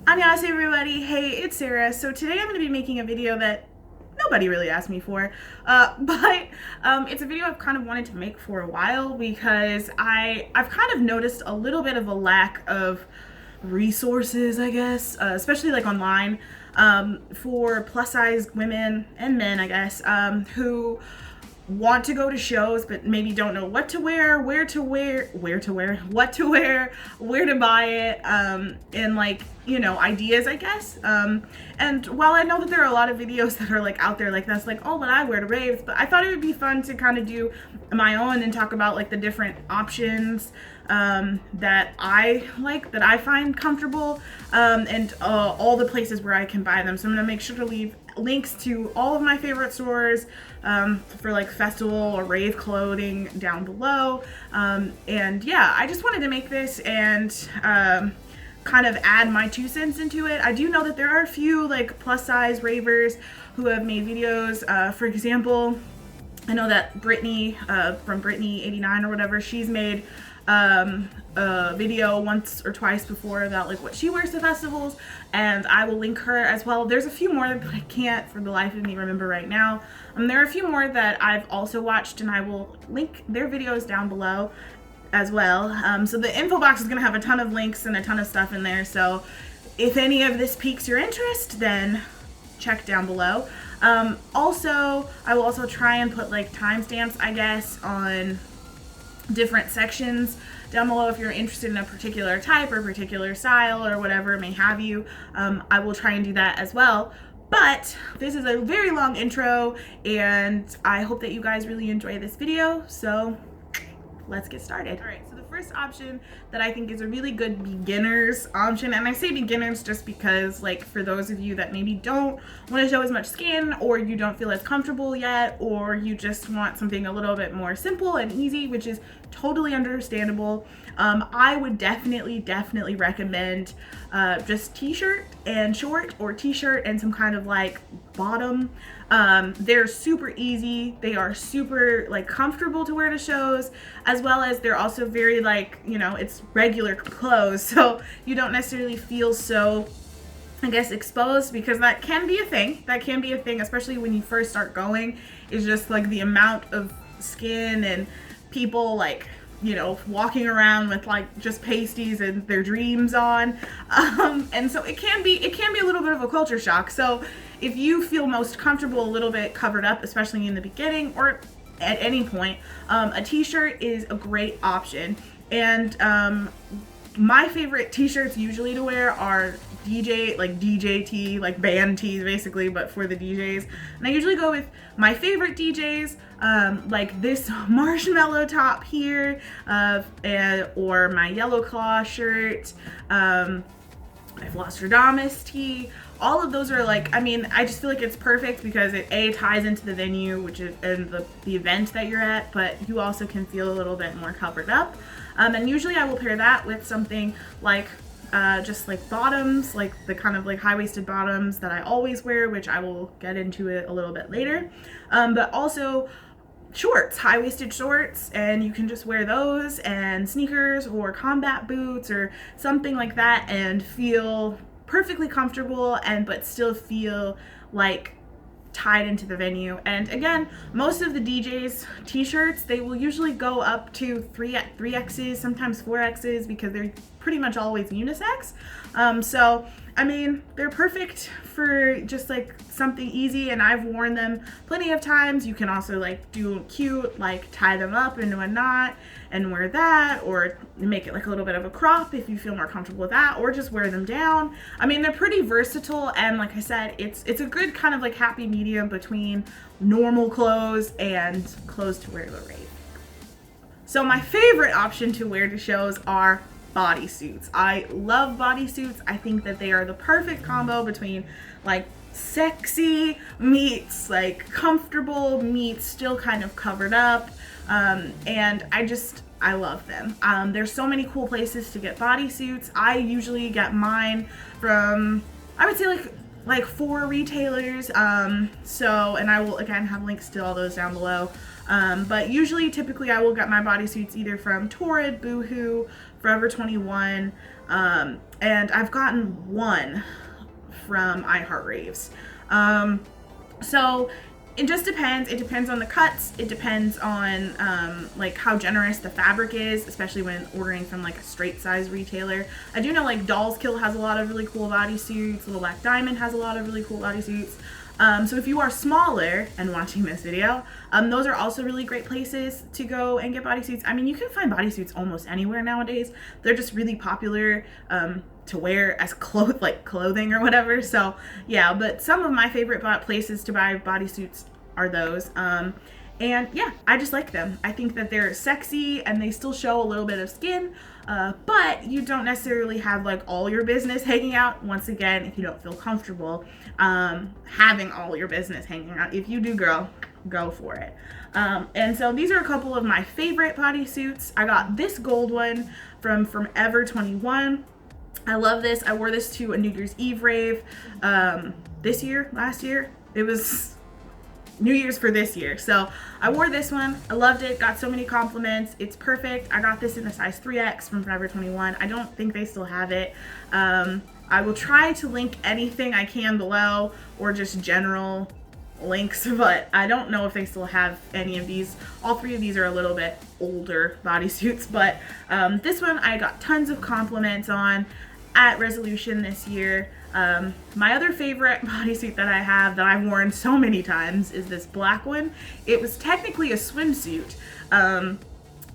Annyeonghaseyo everybody, hey, it's Sarah. So today I'm going to be making a video that nobody really asked me for, but it's a video I've kind of wanted to make for a while because I've kind of noticed a little bit of a lack of resources, I guess, especially like online, for plus size women and men, I guess, who want to go to shows but maybe don't know what to wear, what to wear, where to buy it, and like, you know, ideas, I guess. And while I know that there are a lot of videos that are like out there like that's like, oh, what I wear to raves, but I thought it would be fun to kind of do my own and talk about like the different options that I like, that I find comfortable, and all the places where I can buy them. So I'm gonna make sure to leave links to all of my favorite stores for like festival or rave clothing down below. And yeah, I just wanted to make this and kind of add my 2 cents into it. I do know that there are a few like plus size ravers who have made videos. For example, I know that Brittany from Brittany89 or whatever, she's made a video once or twice before about like what she wears to festivals, and I will link her as well. There's a few more that I can't for the life of me remember right now. There are a few more that I've also watched, and I will link their videos down below as well. So the info box is gonna have a ton of links and a ton of stuff in there, so if any of this piques your interest, then check down below. Also, I will also try and put like timestamps, I guess, on different sections down below if you're interested in a particular type or particular style or whatever it may have you. I will try and do that as well. But this is a very long intro, and I hope that you guys really enjoy this video, so let's get started. All right, so the first option that I think is a really good beginner's option, and I say beginners just because, like, for those of you that maybe don't want to show as much skin, or you don't feel as comfortable yet, or you just want something a little bit more simple and easy, which is totally understandable, I would definitely recommend just t-shirt and short, or t-shirt and some kind of like bottom. They're super easy, they are super like comfortable to wear to shows, as well as they're also very like, you know, it's regular clothes, so you don't necessarily feel so, I guess, exposed, because that can be a thing, especially when you first start going, is just like the amount of skin and people like, you know, walking around with like just pasties and their dreams on, and so it can be a little bit of a culture shock. So if you feel most comfortable a little bit covered up, especially in the beginning or at any point, a t-shirt is a great option. And my favorite t-shirts usually to wear are DJ tee, like band tees basically, but for the DJs. And I usually go with my favorite DJs, like this marshmallow top here, or my Yellow Claw shirt, my Flosstradamus tee. All of those are like, I mean, I just feel like it's perfect because it ties into the venue, which is and the event that you're at, but you also can feel a little bit more covered up. And usually I will pair that with something like just like bottoms, like the kind of like high-waisted bottoms that I always wear, which I will get into it a little bit later. But also shorts, high-waisted shorts, and you can just wear those and sneakers or combat boots or something like that and feel perfectly comfortable, and but still feel like tied into the venue. And again, most of the DJs t-shirts, they will usually go up to 3X's, sometimes 4X's, because they're pretty much always unisex. So I mean, they're perfect for just like something easy, and I've worn them plenty of times. You can also like do cute, like tie them up into a knot and wear that, or make it like a little bit of a crop if you feel more comfortable with that, or just wear them down. I mean, they're pretty versatile, and like I said, it's a good kind of like happy medium between normal clothes and clothes to wear to the rave. So my favorite option to wear to shows are bodysuits. I love bodysuits. I think that they are the perfect combo between like sexy meets like comfortable meets still kind of covered up, and I love them. There's so many cool places to get bodysuits. I usually get mine from, I would say, like 4 retailers, so, and I will again have links to all those down below. But usually, typically, I will get my bodysuits either from Torrid, Boohoo, Forever 21, and I've gotten one from iHeartRaves. So it just depends. It depends on the cuts. It depends on like how generous the fabric is, especially when ordering from like a straight size retailer. I do know like Doll's Kill has a lot of really cool bodysuits. Little Black Diamond has a lot of really cool bodysuits. So if you are smaller and watching this video, those are also really great places to go and get bodysuits. I mean, you can find bodysuits almost anywhere nowadays. They're just really popular to wear as clothing or whatever. So yeah, but some of my favorite places to buy bodysuits are those. And yeah, I just like them. I think that they're sexy and they still show a little bit of skin, but you don't necessarily have like all your business hanging out. Once again, if you don't feel comfortable having all your business hanging out. If you do, girl, go for it. And so these are a couple of my favorite bodysuits. I got this gold one from Forever 21. I love this. I wore this to a New Year's Eve rave last year. It was New Year's for this year. So I wore this one. I loved it. Got so many compliments. It's perfect. I got this in a size 3X from Forever 21. I don't think they still have it. I will try to link anything I can below, or just general links, but I don't know if they still have any of these. All three of these are a little bit older bodysuits, but this one I got tons of compliments on at Resolution this year. My other favorite bodysuit that I have that I've worn so many times is this black one. It was technically a swimsuit,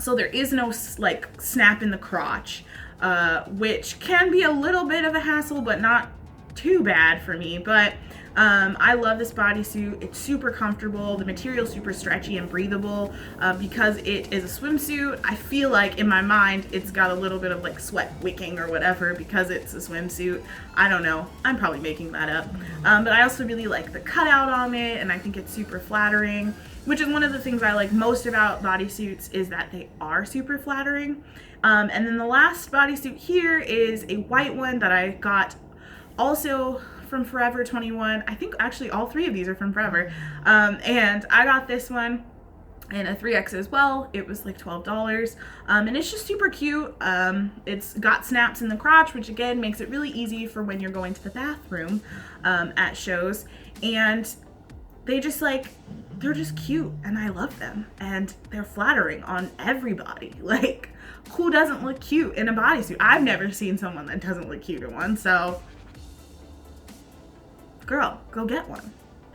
so there is no like snap in the crotch, which can be a little bit of a hassle, but not too bad for me. But I love this bodysuit. It's super comfortable. The material's super stretchy and breathable. Because it is a swimsuit, I feel like in my mind it's got a little bit of like sweat wicking or whatever because it's a swimsuit. I don't know. I'm probably making that up. But I also really like the cutout on it, and I think it's super flattering, which is one of the things I like most about bodysuits, is that they are super flattering. And then the last bodysuit here is a white one that I got also from Forever 21. I think actually all three of these are from Forever. And I got this one in a 3X as well. It was like $12. And it's just super cute. It's got snaps in the crotch, which again makes it really easy for when you're going to the bathroom at shows. And they just they're just cute, and I love them, and they're flattering on everybody. Like, who doesn't look cute in a bodysuit? I've never seen someone that doesn't look cute in one, so girl, go get one.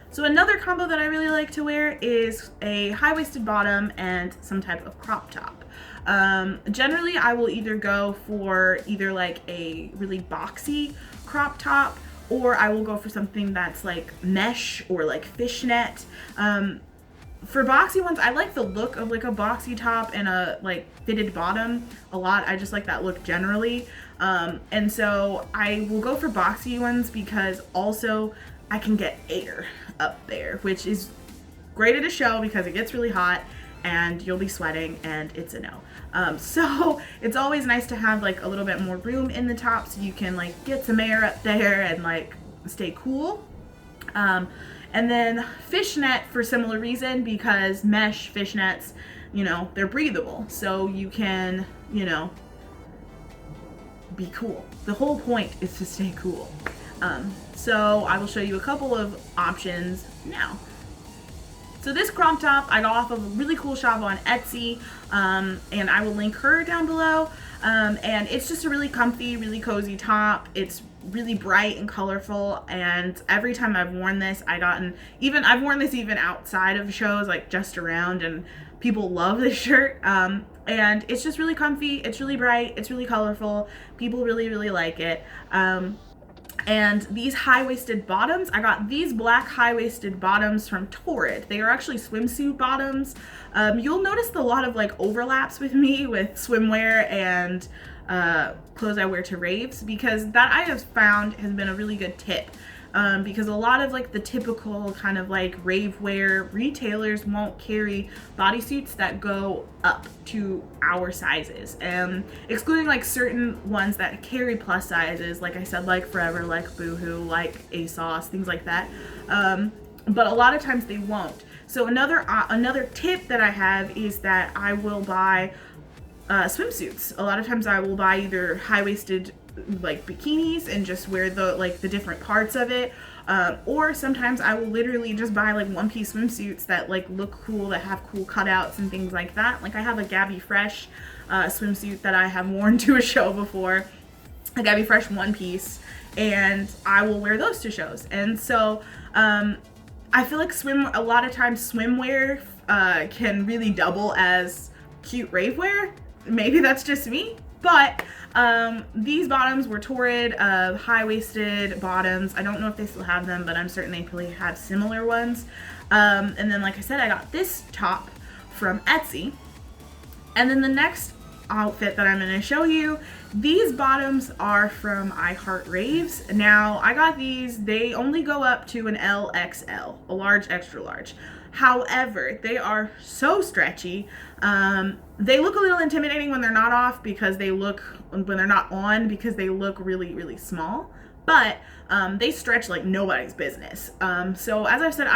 So another combo that I really like to wear is a high-waisted bottom and some type of crop top. Generally, I will either go for either like a really boxy crop top, or I will go for something that's like mesh or like fishnet. For boxy ones, I like the look of like a boxy top and a like fitted bottom a lot. I just like that look generally. And so I will go for boxy ones because also I can get air up there, which is great at a show because it gets really hot and you'll be sweating and it's a no. So it's always nice to have like a little bit more room in the top so you can like get some air up there and like stay cool. And then fishnet for similar reason, because mesh fishnets, you know, they're breathable, so you can, you know, be cool. The whole point is to stay cool. So I will show you a couple of options now. So this crop top I got off of a really cool shop on Etsy, and I will link her down below. And it's just a really comfy, really cozy top. It's really bright and colorful, and every time I've worn this, I've worn this even outside of shows, like just around, and people love this shirt. And it's just really comfy, it's really bright, it's really colorful. People really, really like it. And these high-waisted bottoms, I got these black high-waisted bottoms from Torrid. They are actually swimsuit bottoms. You'll notice a lot of like overlaps with me with swimwear and clothes I wear to raves, because that I have found has been a really good tip. Because a lot of like the typical kind of like rave wear retailers won't carry bodysuits that go up to our sizes, excluding like certain ones that carry plus sizes, like I said, like Forever, like Boohoo, like ASOS, things like that. But a lot of times they won't. So another tip that I have is that I will buy swimsuits. A lot of times I will buy either high-waisted like bikinis and just wear the like the different parts of it. Or sometimes I will literally just buy like one-piece swimsuits that like look cool, that have cool cutouts and things like that. Like I have a Gabby Fresh swimsuit that I have worn to a show before, a Gabby Fresh one-piece, and I will wear those to shows. And so I feel like a lot of times swimwear can really double as cute rave wear. Maybe that's just me, but these bottoms were Torrid, high-waisted bottoms. I don't know if they still have them, but I'm certain they probably have similar ones. And then, like I said, I got this top from Etsy. And then the next outfit that I'm going to show you, these bottoms are from iHeartRaves. Now, I got these, they only go up to an LXL, a large, extra large. However, they are so stretchy. They look a little intimidating when they're not off because when they're not on, because they look really, really small. But they stretch like nobody's business. So as I've said,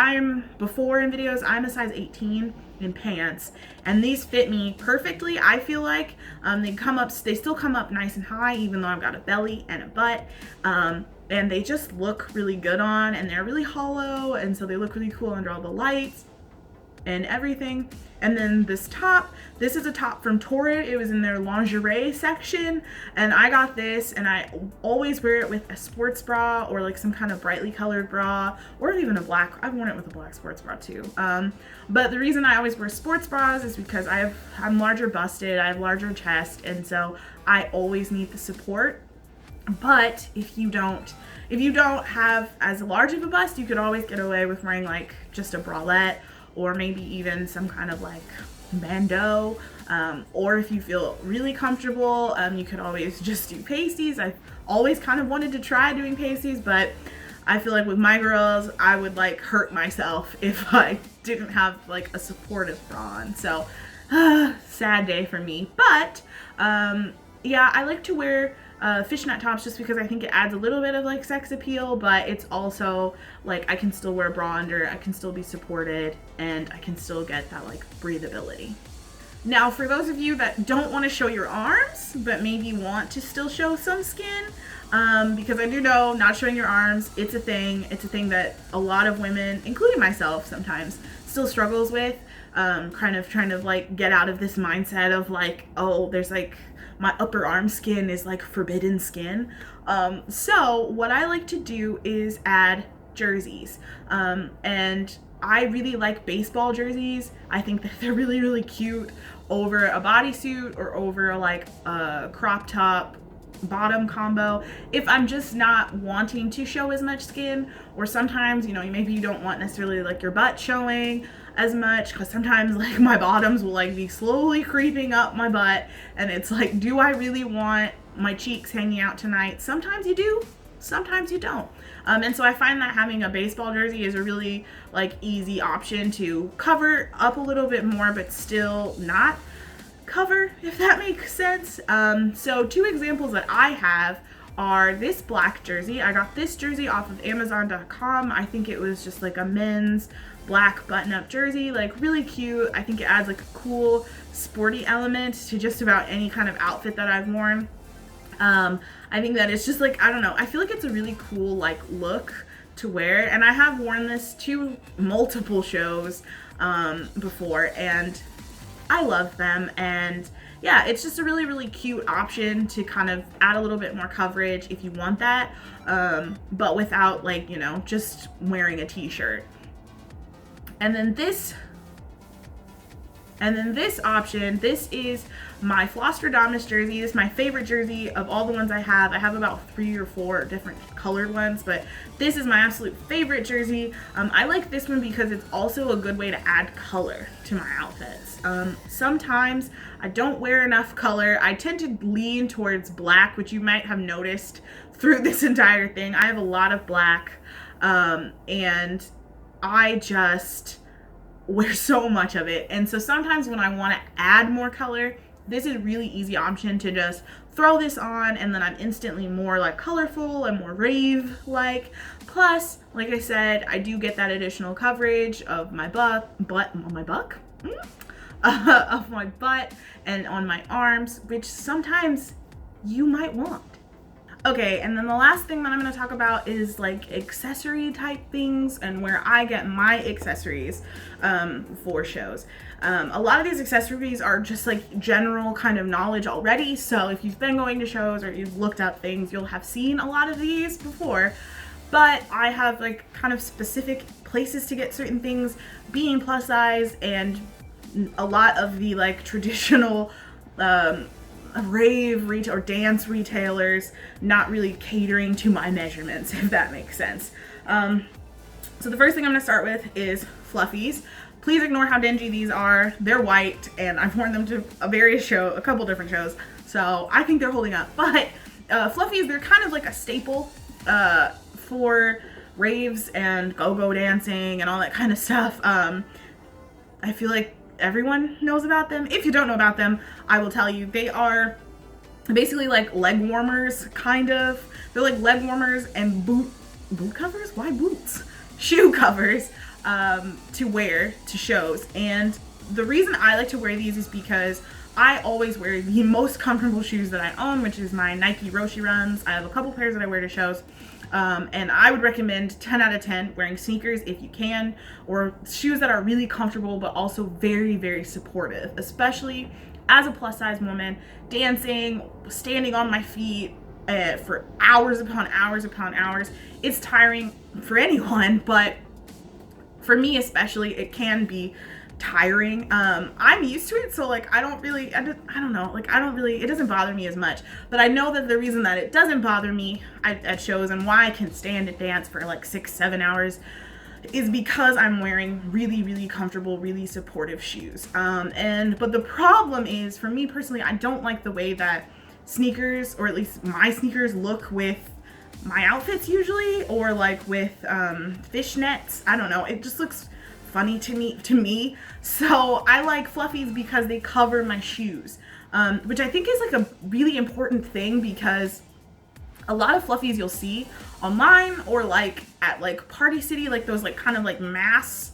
before in videos, I'm a size 18 in pants, and these fit me perfectly. I feel like they still come up nice and high, even though I've got a belly and a butt. And they just look really good on, and they're really hollow, and so they look really cool under all the lights and everything. And then this is a top from Torrid. It was in their lingerie section, and I got this, and I always wear it with a sports bra or like some kind of brightly colored bra, or even a black. I've worn it with a black sports bra too. But the reason I always wear sports bras is because I'm larger busted, I have larger chest, and so I always need the support. But if you don't have as large of a bust, you could always get away with wearing like just a bralette, or maybe even some kind of like bandeau, or if you feel really comfortable, you could always just do pasties. I've always kind of wanted to try doing pasties, but I feel like with my girls, I would like hurt myself if I didn't have like a supportive bra on. So sad day for me. But yeah, I like to wear fishnet tops just because I think it adds a little bit of like sex appeal, but it's also like I can still wear a bra under, I can still be supported, and I can still get that like breathability. Now, for those of you that don't want to show your arms, but maybe want to still show some skin, because I do know not showing your arms, it's a thing. It's a thing that a lot of women, including myself sometimes, still struggles with, kind of trying to like get out of this mindset of like, oh, there's like, my upper arm skin is like forbidden skin. So what I like to do is add jerseys. And I really like baseball jerseys. I think that they're really, really cute over a bodysuit or over like a crop top bottom combo. If I'm just not wanting to show as much skin, or sometimes, you know, maybe you don't want necessarily like your butt showing as much, because sometimes like my bottoms will like be slowly creeping up my butt, and it's like, do I really want my cheeks hanging out tonight? Sometimes you do, sometimes you don't. And so I find that having a baseball jersey is a really like easy option to cover up a little bit more, but still not cover, if that makes sense. So two examples that I have are this black jersey. I got this jersey off of Amazon.com. I think it was just like a men's black button-up jersey, like really cute. I think it adds like a cool sporty element to just about any kind of outfit that I've worn. I think that it's just like, I don't know, I feel like it's a really cool like look to wear, and I have worn this to multiple shows before, and I love them. And yeah, it's just a really, really cute option to kind of add a little bit more coverage if you want that, but without like, you know, just wearing a t-shirt. And then this option, this is my Flosstradamus jersey. This is my favorite jersey of all the ones I have. I have about 3 or 4 different colored ones, but this is my absolute favorite jersey. I like this one because it's also a good way to add color to my outfits. Sometimes I don't wear enough color. I tend to lean towards black, which you might have noticed through this entire thing. I have a lot of black, and I just wear so much of it. And so sometimes when I want to add more color, this is a really easy option to just throw this on, and then I'm instantly more like colorful and more rave like. Plus, like I said, I do get that additional coverage of my of my butt and on my arms, which sometimes you might want. Okay, and then the last thing that I'm going to talk about is like accessory type things and where I get my accessories for shows. A lot of these accessories are just like general kind of knowledge already, so if you've been going to shows or you've looked up things, you'll have seen a lot of these before. But I have like kind of specific places to get certain things, being plus size, and a lot of the like traditional rave or dance retailers not really catering to my measurements, if that makes sense. So the first thing I'm going to start with is Fluffies. Please ignore how dingy these are. They're white, and I've worn them to a couple different shows, so I think they're holding up. But Fluffies, they're kind of like a staple for raves and go-go dancing and all that kind of stuff. I feel like everyone knows about them. If you don't know about them, I will tell you. They are basically like leg warmers, kind of. They're like leg warmers and boot covers? Why boots? Shoe covers to wear to shows. And the reason I like to wear these is because I always wear the most comfortable shoes that I own, which is my Nike Roshe Runs. I have a couple pairs that I wear to shows. And I would recommend 10 out of 10 wearing sneakers if you can, or shoes that are really comfortable but also very, very supportive, especially as a plus size woman, dancing, standing on my feet for hours upon hours upon hours. It's tiring for anyone, but for me especially, it can be tiring. I'm used to it, so like I don't know, like it doesn't bother me as much. But I know that the reason that it doesn't bother me at shows and why I can stand and dance for like 6-7 hours is because I'm wearing really, really comfortable, really supportive shoes. But the problem is, for me personally, I don't like the way that sneakers, or at least my sneakers, look with my outfits usually, or like with fishnets. I don't know, it just looks funny to me. So I like Fluffies because they cover my shoes, which I think is like a really important thing, because a lot of Fluffies you'll see online or like at like Party City, like those like kind of like mass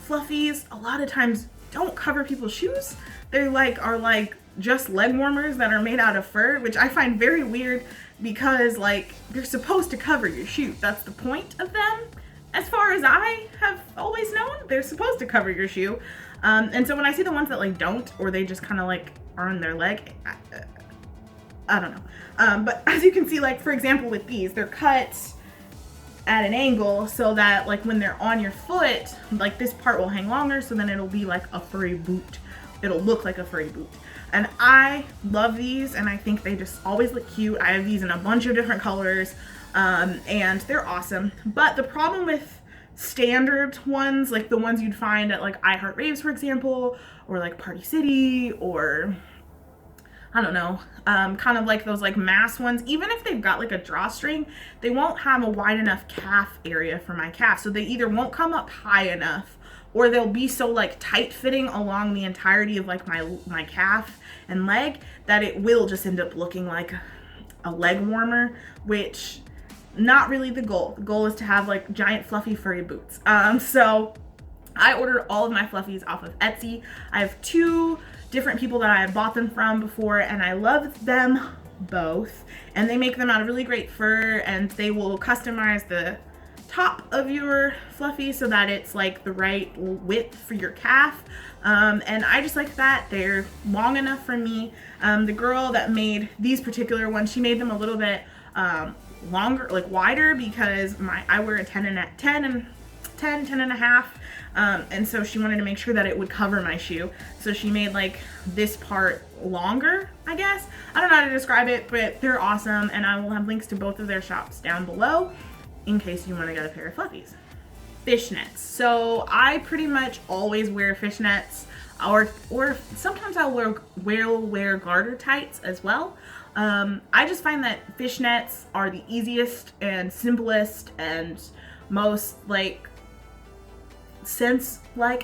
Fluffies, a lot of times don't cover people's shoes. They are just leg warmers that are made out of fur, which I find very weird, because like they're supposed to cover your shoe. That's the point of them. As far as I have always known, they're supposed to cover your shoe. And so when I see the ones that like don't, or they just kind of like are on their leg, I don't know. But as you can see, like for example with these, they're cut at an angle so that like when they're on your foot, like this part will hang longer, so then it'll be like a furry boot. It'll look like a furry boot. And I love these, and I think they just always look cute. I have these in a bunch of different colors. And they're awesome. But the problem with standard ones, like the ones you'd find at like IHeartRaves, for example, or like Party City, or I don't know, kind of like those like mass ones, even if they've got like a drawstring, they won't have a wide enough calf area for my calf. So they either won't come up high enough, or they'll be so like tight fitting along the entirety of like my calf and leg that it will just end up looking like a leg warmer, which not really the goal. The goal is to have like giant fluffy furry boots. So I ordered all of my Fluffies off of Etsy. I have 2 different people that I have bought them from before, and I love them both. And they make them out of really great fur, and they will customize the top of your Fluffy so that it's like the right width for your calf. And I just like that. They're long enough for me. The girl that made these particular ones, she made them a little bit longer, like wider, because I wear a 10 and a half, and so she wanted to make sure that it would cover my shoe, so she made like this part longer, I guess. I don't know how to describe it, but they're awesome, and I will have links to both of their shops down below in case you want to get a pair of Fluffies. Fishnets. So I pretty much always wear fishnets, or sometimes I'll wear garter tights as well. I just find that fishnets are the easiest and simplest and most I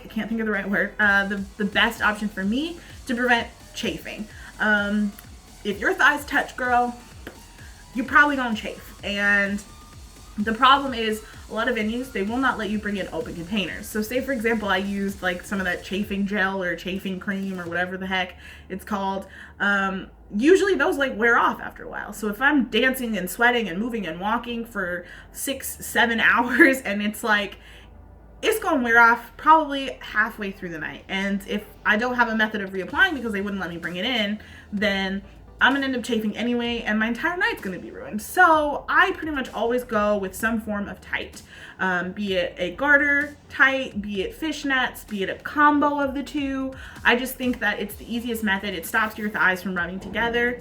can't think of the right word, the best option for me to prevent chafing. If your thighs touch, girl, you probably gonna chafe. And The problem is a lot of venues, they will not let you bring in open containers. So say for example, I used like some of that chafing gel or chafing cream or whatever the heck it's called. Usually those like wear off after a while. So if I'm dancing and sweating and moving and walking for 6-7 hours and it's like, it's going to wear off probably halfway through the night. And if I don't have a method of reapplying because they wouldn't let me bring it in, then I'm gonna end up chafing anyway, and my entire night's gonna be ruined. So I pretty much always go with some form of tight, be it a garter tight, be it fishnets, be it a combo of the two. I just think that it's the easiest method. It stops your thighs from rubbing together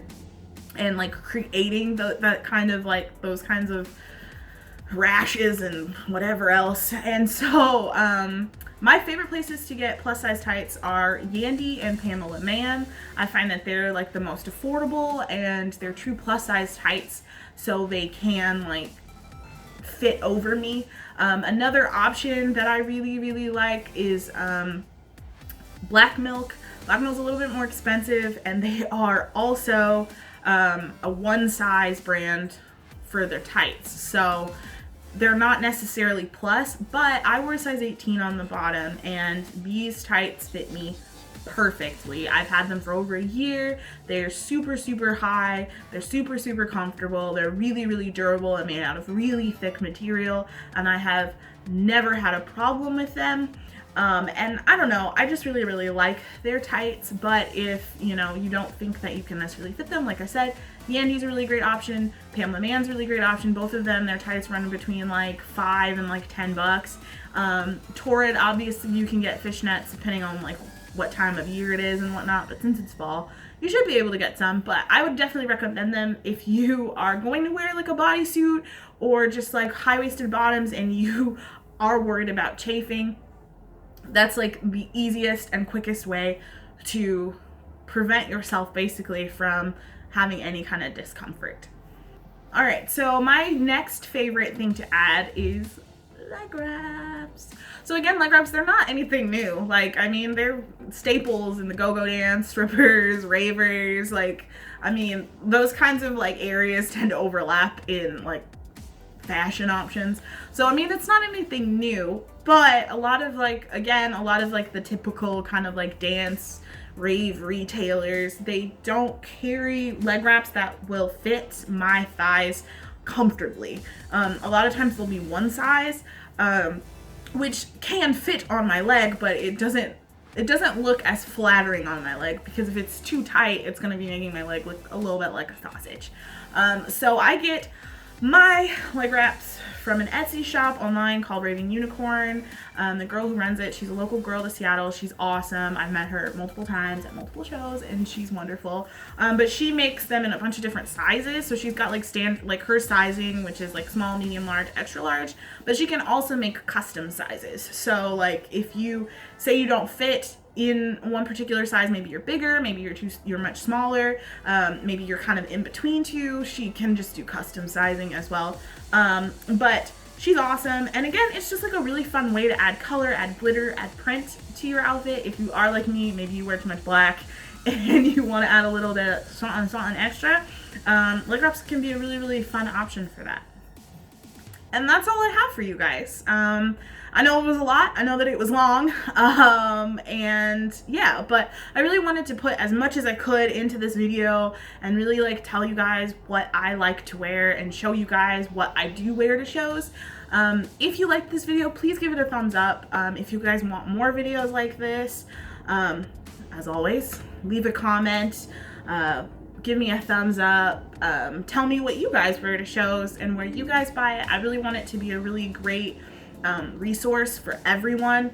and like creating that kind of like those kinds of rashes and whatever else. And so my favorite places to get plus size tights are Yandy and Pamela Mann. I find that they're like the most affordable and they're true plus size tights, so they can like fit over me. Another option that I really like is BlackMilk. BlackMilk's a little bit more expensive, and they are also a one size brand for their tights. So they're not necessarily plus, but I wear a size 18 on the bottom, and these tights fit me perfectly. I've had them for over a year. They're super high. They're super comfortable. They're really durable and made out of really thick material, and I have never had a problem with them. And I don't know, I just really like their tights. But if you know, you don't think that you can necessarily fit them, like I said, Yandy's a really great option. Pamela Mann's a really great option. Both of them, their tights run between like $5 and like $10. Torrid, obviously you can get fishnets depending on like what time of year it is and whatnot, but since it's fall, you should be able to get some. But I would definitely recommend them if you are going to wear like a bodysuit or just like high-waisted bottoms and you are worried about chafing. That's like the easiest and quickest way to prevent yourself basically from having any kind of discomfort. All right, so my next favorite thing to add is leg wraps. So again, leg wraps, they're not anything new. Like, I mean, they're staples in the go-go dance, strippers, ravers. Like, I mean, those kinds of like areas tend to overlap in like fashion options. So I mean, it's not anything new, but a lot of like, again, a lot of like the typical kind of like dance rave retailers, they don't carry leg wraps that will fit my thighs comfortably. A lot of times they'll be one size, which can fit on my leg, but it doesn't look as flattering on my leg, because if it's too tight, it's going to be making my leg look a little bit like a sausage. So I get my leg wraps from an Etsy shop online called RavingUnicorn. The girl who runs it, she's a local girl to Seattle. She's awesome. I've met her multiple times at multiple shows, and she's wonderful. But she makes them in a bunch of different sizes. So she's got like her sizing, which is like small, medium, large, extra large. But she can also make custom sizes. So like if you say you don't fit in one particular size, maybe you're bigger, maybe you're much smaller, maybe you're kind of in between two, she can just do custom sizing as well. But she's awesome, and again, it's just like a really fun way to add color, add glitter, add print to your outfit. If you are like me, maybe you wear too much black and you want to add a little bit of something extra, leg wraps can be a really fun option for that. And that's all I have for you guys. I know it was a lot. I know that it was long. And yeah, but I really wanted to put as much as I could into this video and really like tell you guys what I like to wear and show you guys what I do wear to shows. If you liked this video, please give it a thumbs up. If you guys want more videos like this, as always, leave a comment. Give me a thumbs up. Tell me what you guys wear to shows and where you guys buy it. I really want it to be a really great resource for everyone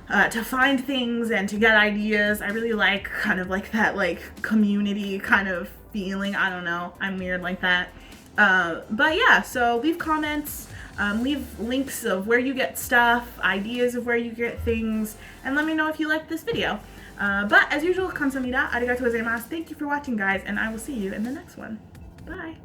to find things and to get ideas. I really like kind of like that like community kind of feeling. I don't know, I'm weird like that. But yeah, so leave comments, leave links of where you get stuff, ideas of where you get things, and let me know if you liked this video. But as usual, kamsahamnida, arigatou gozaimasu. Thank you for watching, guys, and I will see you in the next one. Bye.